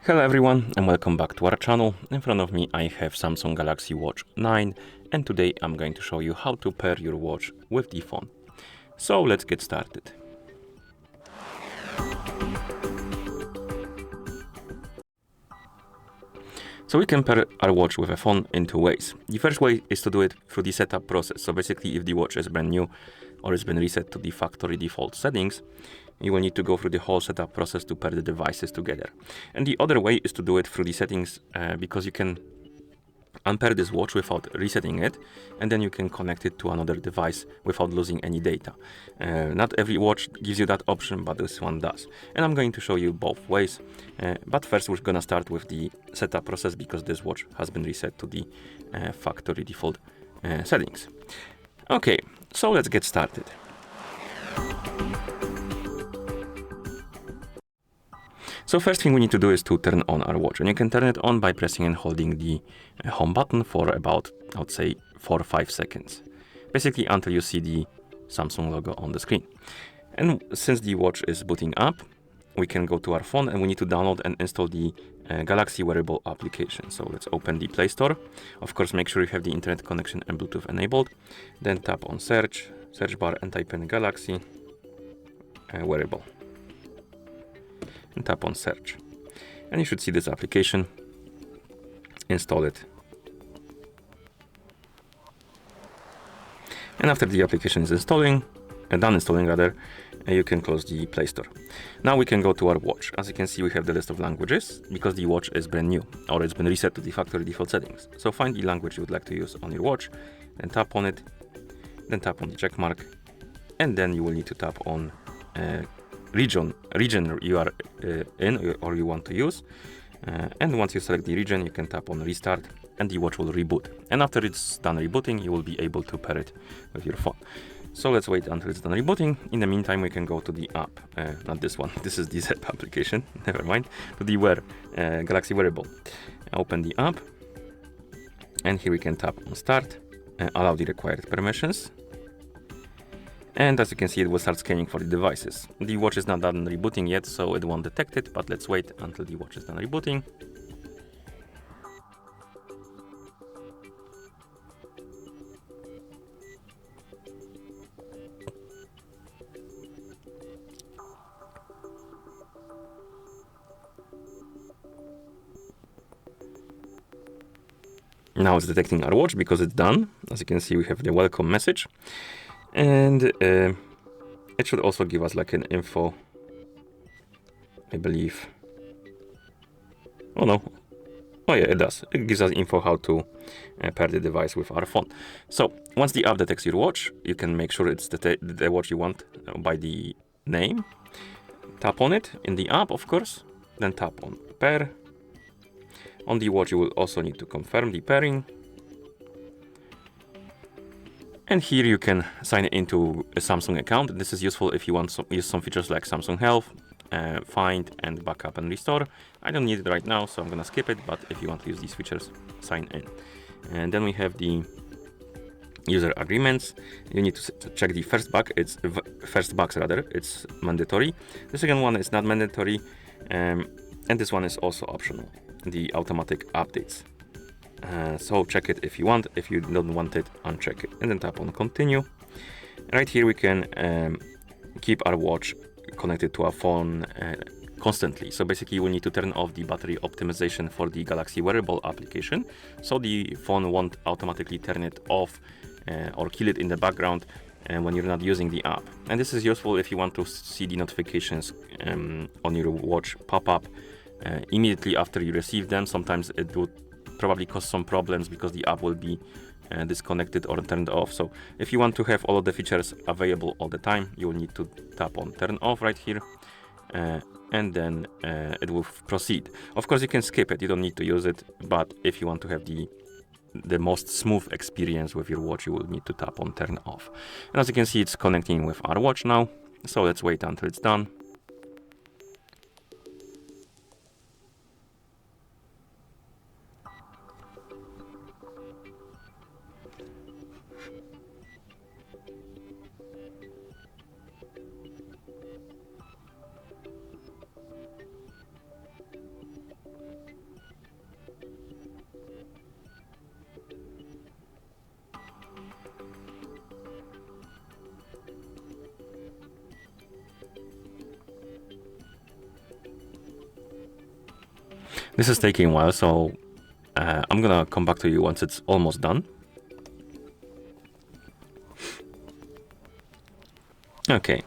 Hello everyone and welcome back to our channel. In front of me I have Samsung Galaxy Watch 9 and today I'm going to show you how to pair your watch with the phone. So let's get started. So we can pair our watch with a phone in two ways. The first way is to do it through the setup process. So basically if the watch is brand new or has been reset to the factory default settings, you will need to go through the whole setup process to pair the devices together. And the other way is to do it through the settings because you can unpair this watch without resetting it, and then you can connect it to another device without losing any data. Not every watch gives you that option, but this one does. And I'm going to show you both ways. But first we're gonna start with the setup process because this watch has been reset to the factory default settings. Okay, so let's get started. So first thing we need to do is to turn on our watch, and you can turn it on by pressing and holding the home button for about, I would say, 4 or 5 seconds. Basically until you see the Samsung logo on the screen. And since the watch is booting up, we can go to our phone and we need to download and install the Galaxy Wearable application. So let's open the Play Store. Of course, make sure you have the internet connection and Bluetooth enabled. Then tap on search bar and type in Galaxy Wearable. And tap on search. And you should see this application. Install it. And after the application is done installing rather, you can close the Play Store. Now we can go to our watch. As you can see, we have the list of languages because the watch is brand new or it's been reset to the factory default settings. So find the language you would like to use on your watch, then tap on it, then tap on the check mark, and then you will need to tap on region you are in or you want to use. And once you select the region, you can tap on restart and the watch will reboot. And after it's done rebooting, you will be able to pair it with your phone. So let's wait until it's done rebooting. In the meantime, we can go to the app, not this one, this is the Zep application, never mind, to the Galaxy Wearable. Open the app, and here we can tap on start, allow the required permissions. And as you can see, it will start scanning for the devices. The watch is not done rebooting yet, so it won't detect it, but let's wait until the watch is done rebooting. Now it's detecting our watch because it's done. As you can see, we have the welcome message. And it should also give us like an info, I believe. Oh no. Oh yeah, it does. It gives us info how to pair the device with our phone. So once the app detects your watch, you can make sure it's the watch you want by the name. Tap on it in the app, of course. Then tap on pair. On the watch, you will also need to confirm the pairing. And here you can sign into a Samsung account. This is useful if you want to use some features like Samsung Health, Find, and Backup and Restore. I don't need it right now, so I'm gonna skip it, but if you want to use these features, sign in. And then we have the user agreements. You need to check the first box, it's mandatory. The second one is not mandatory, and this one is also optional, the automatic updates. So check it if you want. If you don't want it, uncheck it and then tap on continue. Right here we can keep our watch connected to our phone constantly. So basically we need to turn off the battery optimization for the Galaxy Wearable application, so the phone won't automatically turn it off or kill it in the background when you're not using the app. And this is useful if you want to see the notifications on your watch pop up immediately after you receive them. Sometimes it would probably cause some problems because the app will be disconnected or turned off. So if you want to have all of the features available all the time, you will need to tap on turn off right here, and then it will proceed. Of course, you can skip it, you don't need to use it, but if you want to have the most smooth experience with your watch, you will need to tap on turn off. And as you can see, it's connecting with our watch now. So let's wait until it's done. This is taking a while, so I'm gonna come back to you once it's almost done. Okay,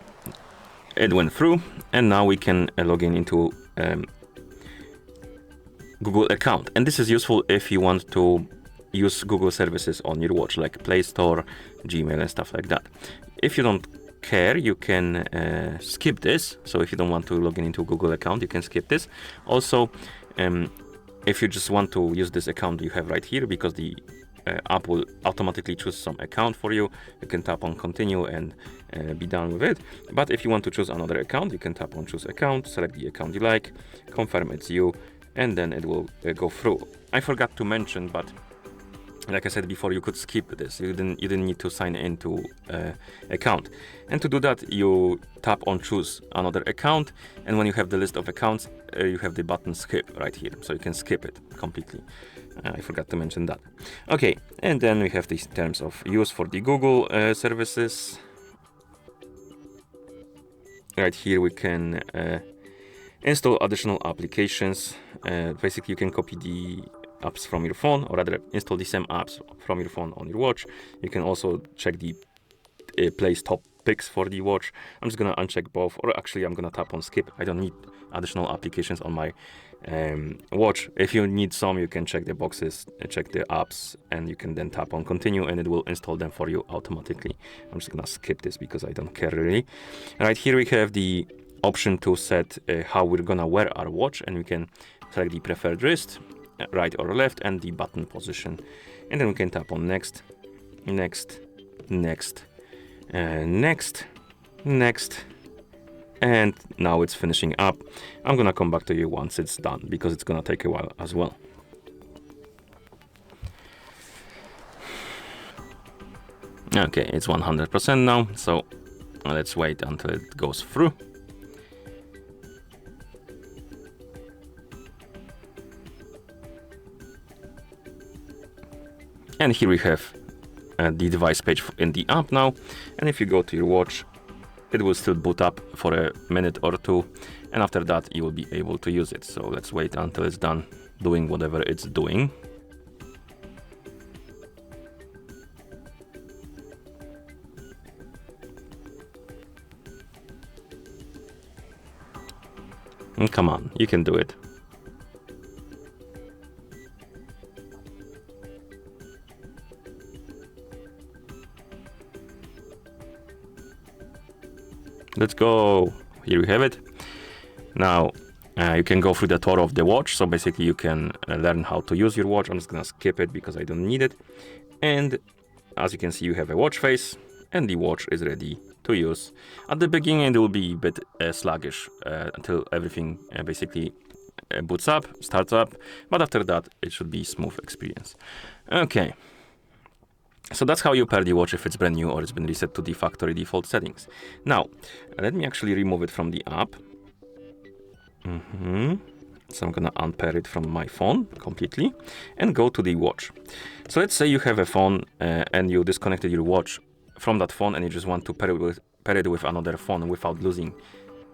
it went through, and now we can log in into Google account. And this is useful if you want to use Google services on your watch, like Play Store, Gmail, and stuff like that. If you don't care, you can skip this. So if you don't want to log in into Google account, you can skip this. Also, if you just want to use this account you have right here, because the app will automatically choose some account for you, you can tap on continue and be done with it. But if you want to choose another account, you can tap on choose account, select the account you like, confirm it's you, and then it will go through. I forgot to mention, but like I said before, you could skip this. You didn't need to sign into account. And to do that, you tap on choose another account, and when you have the list of accounts, you have the button skip right here, so you can skip it completely. I forgot to mention that. Okay, and then we have these terms of use for the Google services. Right here we can install additional applications. Basically, you can copy the apps from your phone, or rather install the same apps from your phone on your watch. You can also check the place top picks for the watch. I'm just gonna uncheck both, or actually I'm gonna tap on skip. I don't need additional applications on my watch. If you need some, you can check the boxes, check the apps, and you can then tap on continue, and it will install them for you automatically. I'm just gonna skip this because I don't care really. Right here we have the option to set how we're gonna wear our watch, and we can select the preferred wrist, right or left, and the button position, and then we can tap on next, next, next, next, next, and now it's finishing up. I'm gonna come back to you once it's done, because it's gonna take a while as well. Okay, it's 100% now, so let's wait until it goes through. And here we have the device page in the app now. And if you go to your watch, it will still boot up for a minute or two. And after that, you will be able to use it. So let's wait until it's done doing whatever it's doing. And come on, you can do it. Let's go. Here we have it. Now you can go through the tour of the watch. So basically you can learn how to use your watch. I'm just gonna skip it because I don't need it. And as you can see, you have a watch face, and the watch is ready to use. At the beginning it will be a bit sluggish until everything basically boots up, starts up, but after that it should be smooth experience. Okay. So that's how you pair the watch if it's brand new or it's been reset to the factory default settings. Now, let me actually remove it from the app. So I'm gonna unpair it from my phone completely and go to the watch. So let's say you have a phone and you disconnected your watch from that phone, and you just want to pair it with another phone without losing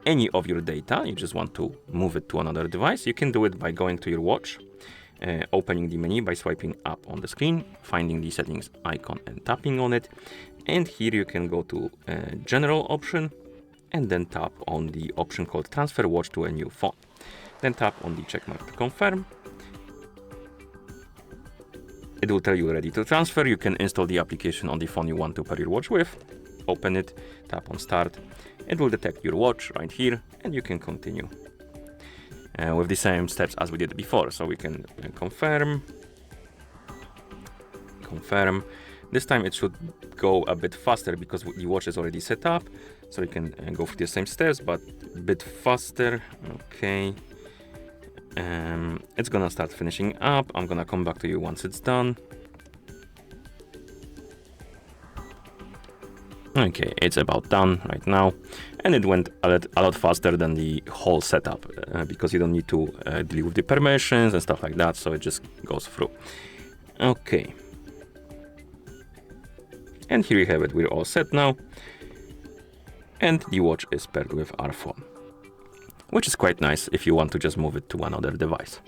any of your data. You just want to move it to another device. You can do it by going to your watch, opening the menu by swiping up on the screen, finding the settings icon and tapping on it. And here you can go to general option and then tap on the option called transfer watch to a new phone. Then tap on the checkmark to confirm. It will tell you ready to transfer. You can install the application on the phone you want to pair your watch with. Open it, tap on start. It will detect your watch right here, and you can continue with the same steps as we did before. So we can confirm. This time it should go a bit faster because the watch is already set up. So you can go through the same steps, but a bit faster. Okay. It's gonna start finishing up. I'm gonna come back to you once it's done. Okay, it's about done right now, and it went a lot faster than the whole setup because you don't need to deal with the permissions and stuff like that, so it just goes through. Okay, and here you have it. We're all set now, and the watch is paired with our phone. which is quite nice if you want to just move it to one other device.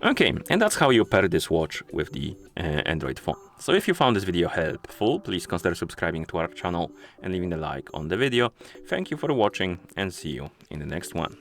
Okay, and that's how you pair this watch with the Android phone. So if you found this video helpful, please consider subscribing to our channel and leaving a like on the video. Thank you for watching and see you in the next one.